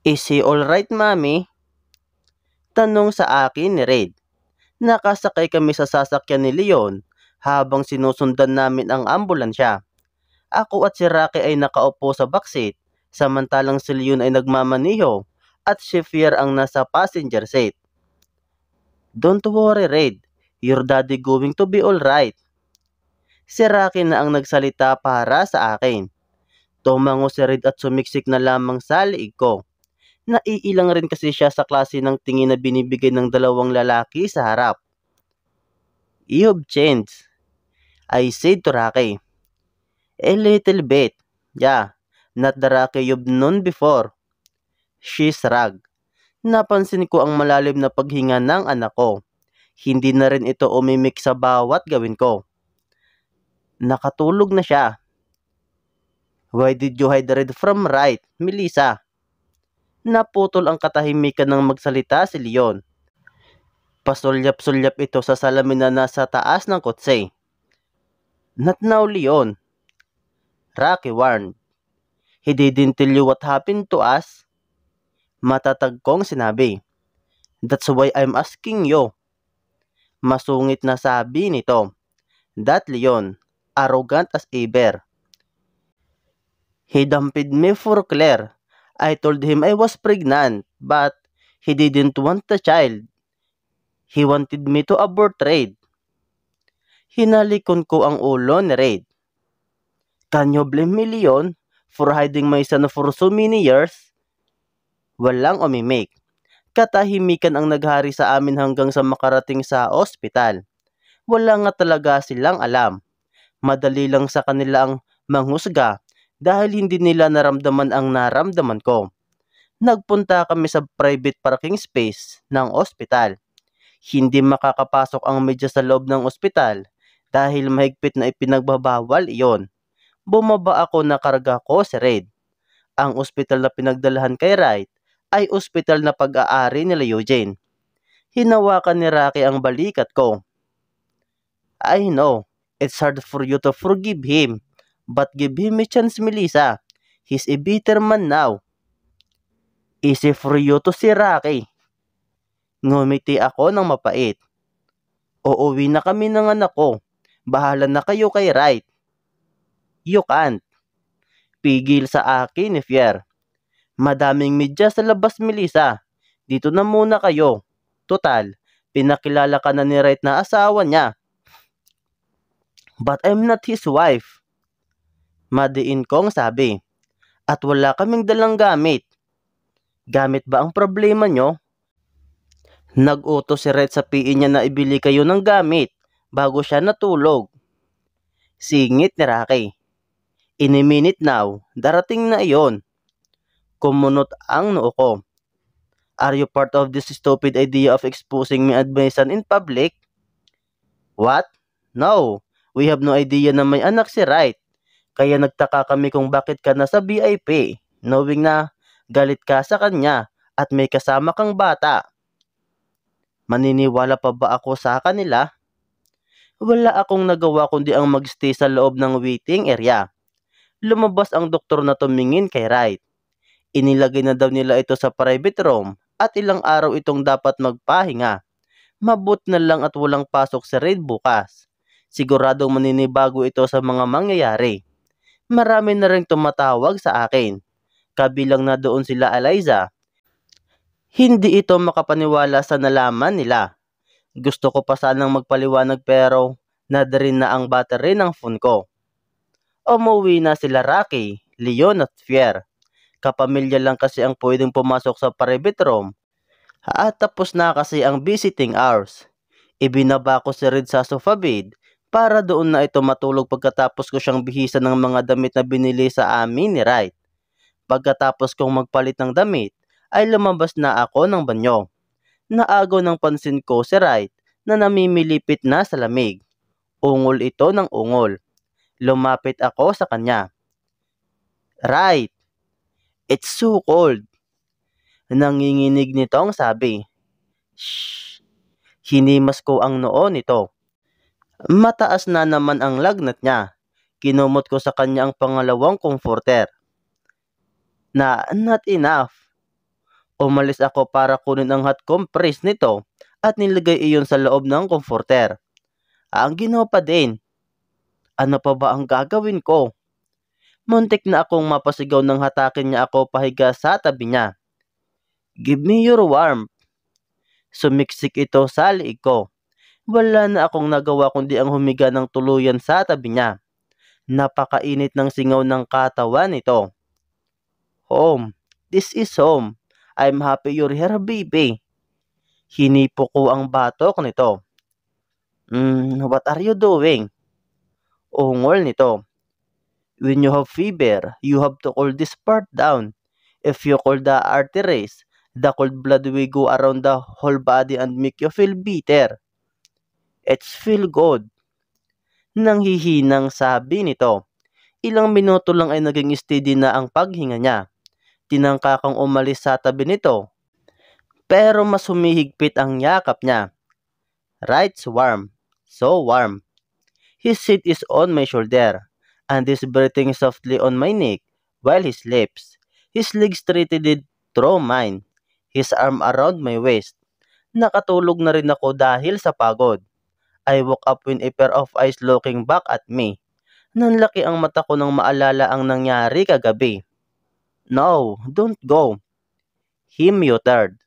Is he alright, Mami? Tanong sa akin ni Red. Nakasakay kami sa sasakyan ni Leon habang sinusundan namin ang ambulansya. Ako at si Rocky ay nakaupo sa backseat, samantalang si Leon ay nagmamaniho at si Fier ang nasa passenger seat. Don't worry, Red. Your daddy going to be alright. Si Rocky na ang nagsalita para sa akin. Tumango si Red at sumiksik na lamang sa liig ko. Naiilang rin kasi siya sa klase ng tingin na binibigay ng dalawang lalaki sa harap. You've changed, I said to Rocky. A little bit, yeah, not the Rocky you've known before. She shrugged. Napansin ko ang malalim na paghinga ng anak ko. Hindi na rin ito umimik sa bawat gawin ko. Nakatulog na siya. Why did you hide Red from right, Melissa? Naputol ang katahimikan ng magsalita si Leon. Pasulyap-sulyap ito sa salamin na nasa taas ng kotse. Not now, Leon. Rocky warned. He didn't tell you what happened to us? Matatag kong sinabi. That's why I'm asking you. Masungit na sabi nito. That Leon, arrogant as ever. He dumped me for Claire. I told him I was pregnant, but he didn't want the child. He wanted me to abort Red. Hinalikon ko ang ulo ni Red. Can you blame me, Leon, for hiding my son for so many years? Walang umimik. Katahimikan ang naghari sa amin hanggang sa makarating sa ospital. Wala nga talaga silang alam. Madali lang sa kanila ang manghusga dahil hindi nila naramdaman ang naramdaman ko. Nagpunta kami sa private parking space ng ospital. Hindi makakapasok ang media sa loob ng ospital dahil mahigpit na ipinagbabawal iyon. Bumaba ako na karga ko si Red. Ang ospital na pinagdalahan kay Wright ay ospital na pag-aari nila Eugene. Hinawakan ni Rocky ang balikat ko. I know, it's hard for you to forgive him. But give him a chance, Melissa. He's a bitter man now. Easy for you to see, Rocky. Ngumiti ako ng mapait. Uuwi na kami ng anak ko. Bahala na kayo kay Wright. You can't. Pigil sa akin ni Fier. Madaming media sa labas, Melissa. Dito na muna kayo. Total, pinakilala ka na ni Wright na asawa niya. But I'm not his wife. Madiin kong sabi. At wala kaming dalang gamit. Gamit ba ang problema nyo? Nag-utos si Red sa PE niya na ibili kayo ng gamit bago siya natulog. Singit ni Rocky. In a minute now, darating na iyon. Kumunot ang noo ko. Are you part of this stupid idea of exposing me and my son in public? What? No, we have no idea na may anak si Wright. Kaya nagtaka kami kung bakit ka nasa VIP, knowing na galit ka sa kanya at may kasama kang bata. Maniniwala pa ba ako sa kanila? Wala akong nagawa kundi ang magstay sa loob ng waiting area. Lumabas ang doktor na tumingin kay Wright. Inilagay na daw nila ito sa private room at ilang araw itong dapat magpahinga. Mabut na lang at walang pasok si Red bukas. Siguradong maninibago ito sa mga mangyayari. Marami na rin tumatawag sa akin. Kabilang na doon sila Eliza. Hindi ito makapaniwala sa nalaman nila. Gusto ko pa sanang magpaliwanag pero nadarin na ang battery ng phone ko. Umuwi na sila Rocky, Leon at Fier. Kapamilya lang kasi ang pwedeng pumasok sa private room. At tapos na kasi ang visiting hours. Ibinaba ko si Red sa sofa bed para doon na ito matulog pagkatapos ko siyang bihisan ng mga damit na binili sa amin ni Wright. Pagkatapos kong magpalit ng damit, ay lumabas na ako ng banyo. Naagaw ng pansin ko si Wright na namimilipit na sa lamig. Ungol ito ng ungol. Lumapit ako sa kanya. Wright, it's so cold. Nanginginig nitong sabi. Shh. Hinimas ko ang noo nito. Mataas na naman ang lagnat niya. Kinumot ko sa kanya ang pangalawang comforter. Not enough. Umalis ako para kunin ang hot compress nito at nilagay iyon sa loob ng comforter. Ang ginawa pa din. Ano pa ba ang gagawin ko? Muntik na akong mapasigaw nang hatakin niya ako pahiga sa tabi niya. Give me your warmth. Sumiksik ito sa liig ko. Wala na akong nagawa kundi ang humiga ng tuluyan sa tabi niya. Napakainit ng singaw ng katawan nito. Home. This is home. I'm happy you're here, baby. Hinipo ko ang batok nito. What are you doing? Ungol nito. When you have fever, you have to cool this part down. If you cool the arteries, the cold blood will go around the whole body and make you feel better. It's feel good. Nanghihinang sabi nito. Ilang minuto lang ay naging steady na ang paghinga niya. Tinangka kong umalis sa tabi nito. Pero mas humihigpit ang yakap niya. Right's warm. So warm. His head is on my shoulder, and is breathing softly on my neck while he sleeps. His legs threaded through mine, his arm around my waist. Nakatulog na rin ako dahil sa pagod. I woke up with a pair of eyes looking back at me. Nanlaki ang mata ko nang maalala ang nangyari kagabi. No, don't go. He muttered.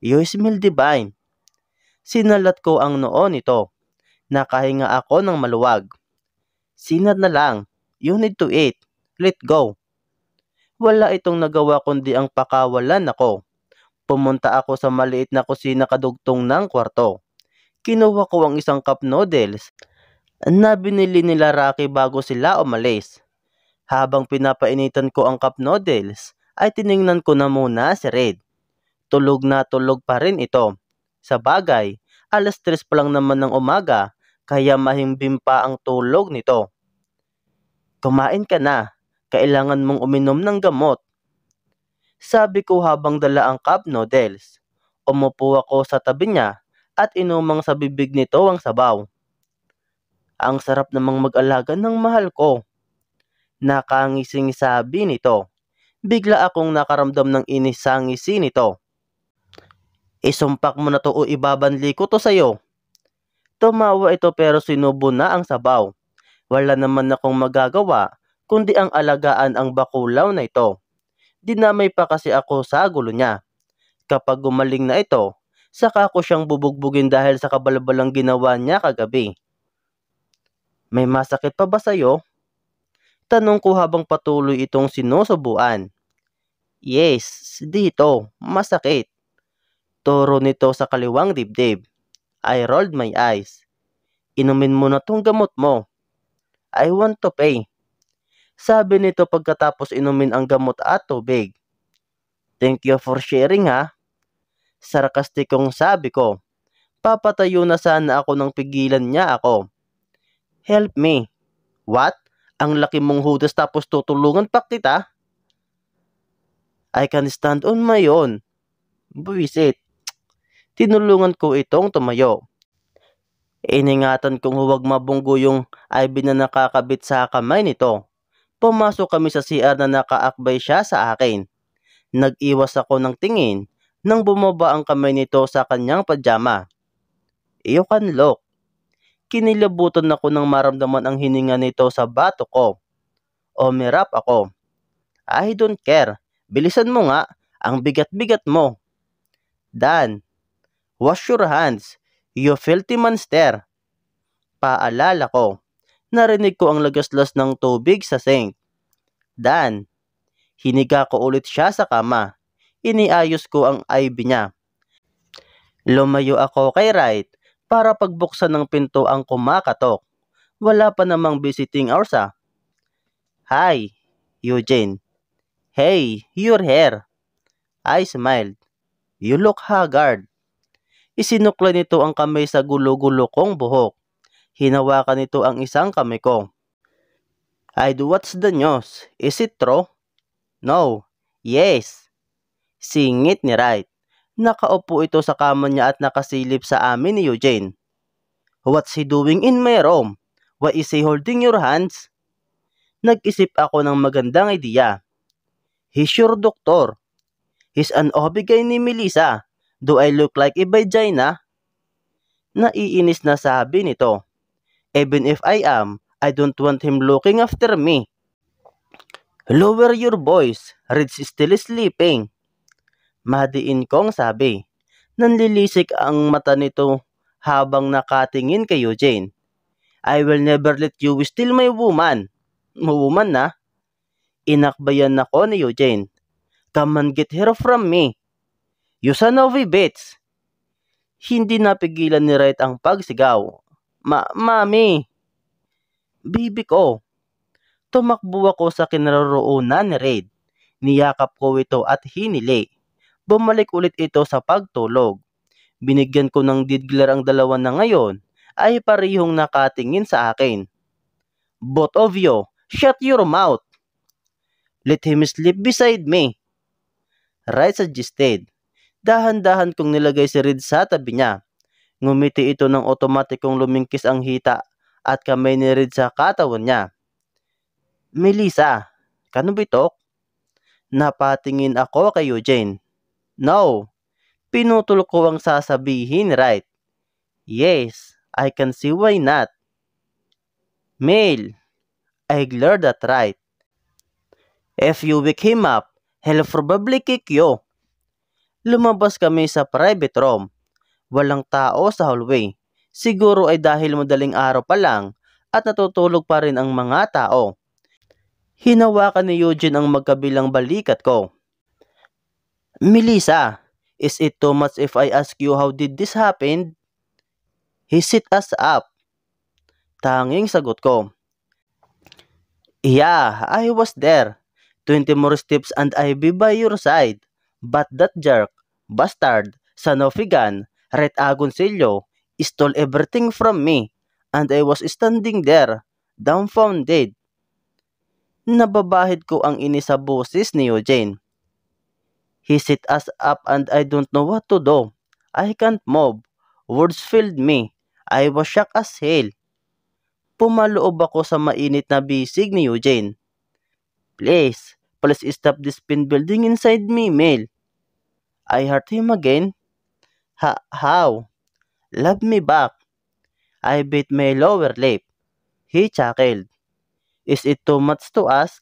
You smell divine. Sinalat ko ang noo nito. Nakahinga ako ng maluwag. Sinad na lang. You need to eat. Let go. Wala itong nagawa kundi ang pakawalan ako. Pumunta ako sa maliit na kusina kadugtong ng kwarto. Kinuha ko ang isang cup noodles na binili nila Rocky bago sila umalis. Habang pinapainitan ko ang cup noodles, ay tiningnan ko na muna si Red. Tulog na tulog pa rin ito. Sa bagay, 3:00 pa lang naman ng umaga, kaya mahimbing pa ang tulog nito. Kumain ka na, kailangan mong uminom ng gamot. Sabi ko habang dala ang cup noodles. Umupo ako sa tabi niya at inumang sa bibig nito ang sabaw. Ang sarap namang mag-alaga ng mahal ko. Nakangising sabi nito. Bigla akong nakaramdam ng inis sa ngisi nito. Isumpak mo na to o ibabanli ko to sayo. Tumawa ito pero sinubo na ang sabaw. Wala naman akong magagawa kundi ang alagaan ang bakulaw na ito. Dinamay pa kasi ako sa gulo niya. Kapag gumaling na ito, saka ko siyang bubugbugin dahil sa kabalbalang ginawa niya kagabi. May masakit pa ba sayo? Tanong ko habang patuloy itong sinusubuan. Yes, dito, masakit. Turo nito sa kaliwang dibdib. I rolled my eyes. Inumin mo na tong gamot mo. I want to pay. Sabi nito pagkatapos inumin ang gamot at tubig. Thank you for sharing ha. Sarkastikong sabi ko. Papatayo na sana ako nang pigilan niya ako. Help me. What? Ang laki mong hudas tapos tutulungan pa kita? I can stand on my own. Buwisit. Tinulungan ko itong tumayo. Iningatan kong huwag mabunggo yung IV na nakakabit sa kamay nito. Pumasok kami sa CR na nakaakbay siya sa akin. Nag-iwas ako ng tingin nang bumaba ang kamay nito sa kanyang pajama. You can look. Kinilabutan ako nang maramdaman ang hininga nito sa bato ko. Umirap ako. I don't care. Bilisan mo nga. Ang bigat-bigat mo. Dan. Wash your hands. You filthy monster. Paalala ko. Narinig ko ang lagaslas ng tubig sa sink. Dan. Hiniga ko ulit siya sa kama. Iniayos ko ang IV niya. Lumayo ako kay Wright para pagbuksan ng pinto ang kumakatok. Wala pa namang visiting hours ah. Hi, Eugene. Hey, you're here. I smiled. You look haggard. Isinukla nito ang kamay sa gulo-gulo kong buhok. Hinawakan nito ang isang kamay ko. I'd what's the news? Is it true? No. Yes. Singit ni Wright. Nakaupo ito sa kama niya at nakasilip sa amin ni Eugene. What's he doing in my room? Why is he holding your hands? Nag-isip ako ng magandang idea. He's your doctor. He's an obigay ni Melissa. Do I look like a vagina? Naiinis na sabi nito. Even if I am, I don't want him looking after me. Lower your voice. Ridge is still sleeping. Madiin kong sabi. Nanlilisik ang mata nito habang nakatingin kay Eugene. I will never let you steal my woman. Woman na? Inakbayan ako ni Eugene. Come and get her from me. You son of a bitch. Hindi napigilan ni Wright ang pagsigaw. Mami. Bibi ko. Tumakbo ako sa kinaroroonan ni Raid. Niyakap ko ito at hinili. Bumalik ulit ito sa pagtulog. Binigyan ko ng didgler ang dalawa na ngayon ay parehong nakatingin sa akin. Both of you, shut your mouth. Let him sleep beside me. Wright suggested. Dahan-dahan kong nilagay si Reed sa tabi niya. Ngumiti ito ng otomatikong lumingkis ang hita at kamay ni Reed sa katawan niya. Melissa, kanubitok? Napatingin ako kay Eugene. No. Pinutol ko ang sasabihin, right? Yes, I can see why not. Male, I glared at Wright. If you wake him up, he'll probably kick you. Lumabas kami sa private room. Walang tao sa hallway. Siguro ay dahil madaling araw pa lang at natutulog pa rin ang mga tao. Hinawakan ni Eugene ang magkabilang balikat ko. Melissa, is it too much if I ask you how did this happen? He sit us up. Tanging sagot ko. Yeah, I was there. 20 more steps and I'll be by your side. But that jerk, bastard, son of a gun, Red Agoncillo, stole everything from me. And I was standing there, dumbfounded. Nababahid ko ang inis sa boses ni Eugene. He sit us up and I don't know what to do. I can't move. Words failed me. I was shocked as hell. Pumaloob ako sa mainit na bisig ni Eugene. Please stop this pin building inside me, Mel. I hurt him again. How? Love me back. I bit my lower lip. He chuckled. Is it too much to ask?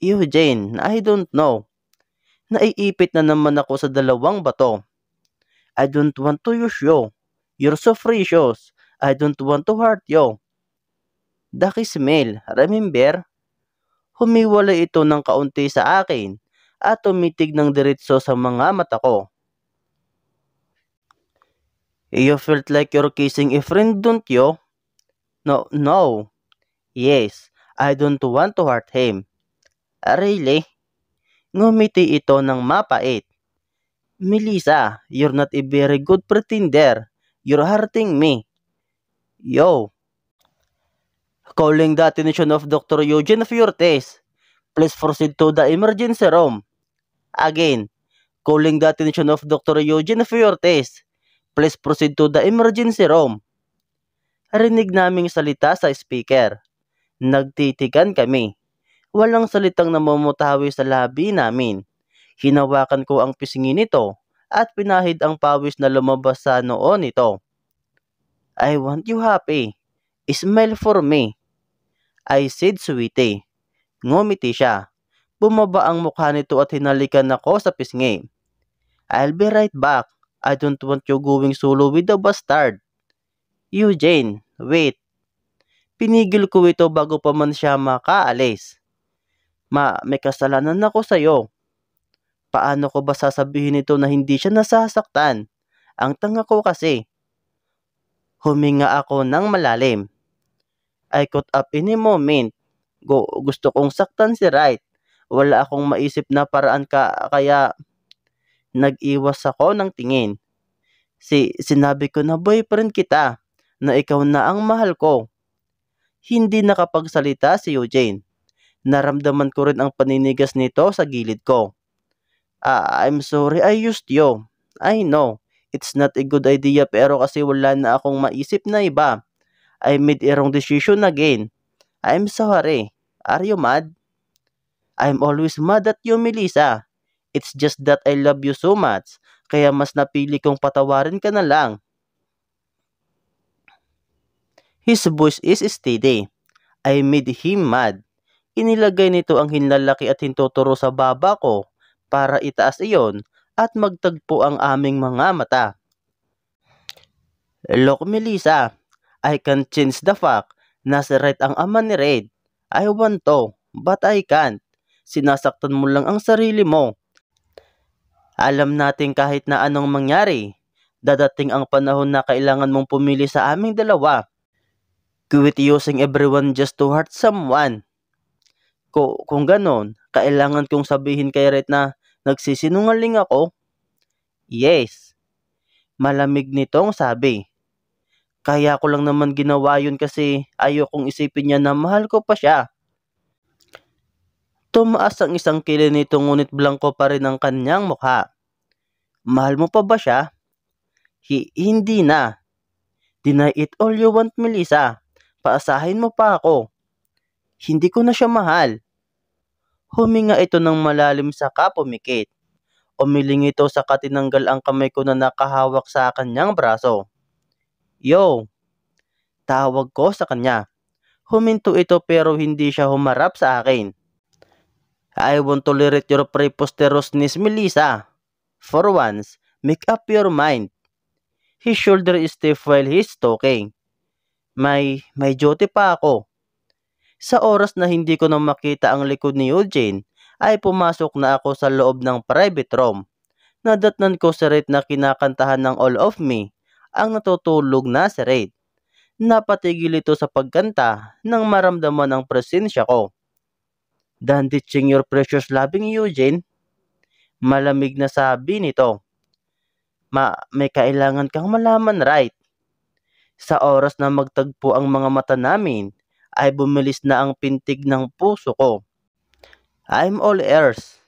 Eugene, I don't know. Naiipit na naman ako sa dalawang bato. I don't want to use you. You're so precious. I don't want to hurt you. Daki smell, remember? Humiwalay ito ng kaunti sa akin at tumitig ng diretso sa mga mata ko. You felt like you're kissing a friend, don't you? No. Yes, I don't want to hurt him. Really? Ngumiti ito ng mapait. Melissa, you're not a very good pretender. You're hurting me. Yo. Calling the attention of Dr. Eugene Fuertes. Please proceed to the emergency room. Again. Calling the attention of Dr. Eugene Fuertes. Please proceed to the emergency room. Rinig naming salita sa speaker. Nagtitigan kami. Walang salitang namumutawi sa labi namin. Hinawakan ko ang pisngi nito at pinahid ang pawis na lumabas sa noo nito. I want you happy. Smile for me. I said sweetie. Ngumiti siya. Bumaba ang mukha nito at hinalikan ako sa pisngi. I'll be right back. I don't want you going solo with the bastard. Eugene, wait. Pinigil ko ito bago pa man siya makaalis. May kasalanan ako sa'yo. Paano ko ba sasabihin ito na hindi siya nasasaktan? Ang tanga ko kasi. Huminga ako ng malalim. I caught up in a moment. Gusto kong saktan si Wright. Wala akong maisip na paraan kaya nag-iwas ako ng tingin. Sinabi ko na boyfriend kita, na ikaw na ang mahal ko. Hindi nakapagsalita si Eugene. Naramdaman ko rin ang paninigas nito sa gilid ko. I'm sorry I used you. I know, it's not a good idea pero kasi wala na akong maisip na iba. I made a wrong decision again. I'm sorry. Are you mad? I'm always mad at you, Melissa. It's just that I love you so much, kaya mas napili kong patawarin ka na lang. His voice is steady. I made him mad. Inilagay nito ang hinlalaki at hintuturo sa baba ko para itaas iyon at magtagpo ang aming mga mata. Look, Melissa, I can't change the fact na si Red ang ama ni Red. I want to, but I can't. Sinasaktan mo lang ang sarili mo. Alam natin kahit na anong mangyari, dadating ang panahon na kailangan mong pumili sa aming dalawa. Quit using everyone just to hurt someone. Kung ganon, kailangan kong sabihin kay Red na nagsisinungaling ako? Yes. Malamig nitong sabi. Kaya ko lang naman ginawa yun kasi ayokong isipin niya na mahal ko pa siya. Tumaas ang isang kilay nito ngunit blanko pa rin ang kanyang mukha. Mahal mo pa ba siya? Hindi na. Deny it all you want, Melissa. Paasahin mo pa ako. Hindi ko na siya mahal. Huminga ito ng malalim saka pumikit. Umiling ito saka tinanggal ang kamay ko na nakahawak sa kanyang braso. Yo! Tawag ko sa kanya. Huminto ito pero hindi siya humarap sa akin. I won't tolerate your preposterousness, Melissa. For once, make up your mind. His shoulder is stiff while he's talking. May duty pa ako. Sa oras na hindi ko na makita ang likod ni Eugene, ay pumasok na ako sa loob ng private room. Nadatnan ko si Red na kinakantahan ng All of Me, ang natutulog na si Red. Napatigil ito sa pagkanta nang maramdaman ang presensya ko. Done ditching your precious loving, Eugene. Malamig na sabi nito. May kailangan kang malaman, right? Sa oras na magtagpo ang mga mata namin, ay bumilis na ang pintig ng puso ko. I'm all ears.